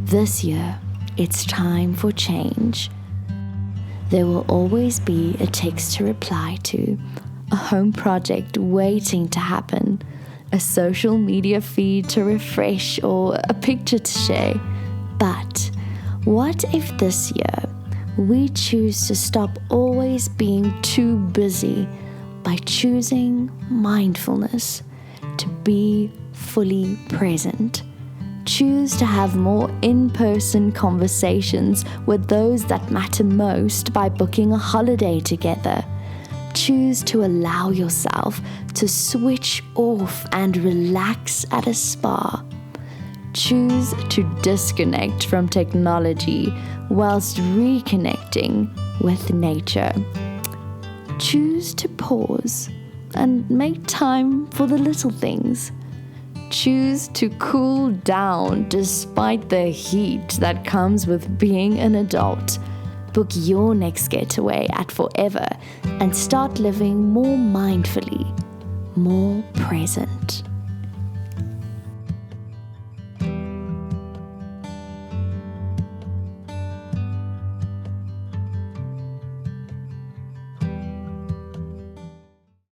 This year, it's time for change. There will always be a text to reply to, a home project waiting to happen, a social media feed to refresh, or a picture to share. But what if this year we choose to stop always being too busy by choosing mindfulness, to be fully present? Choose to have more in-person conversations with those that matter most by booking a holiday together. Choose to allow yourself to switch off and relax at a spa. Choose to disconnect from technology whilst reconnecting with nature. Choose to pause and make time for the little things. Choose to cool down despite the heat that comes with being an adult. Book your next getaway at Forever and start living more mindfully, more present.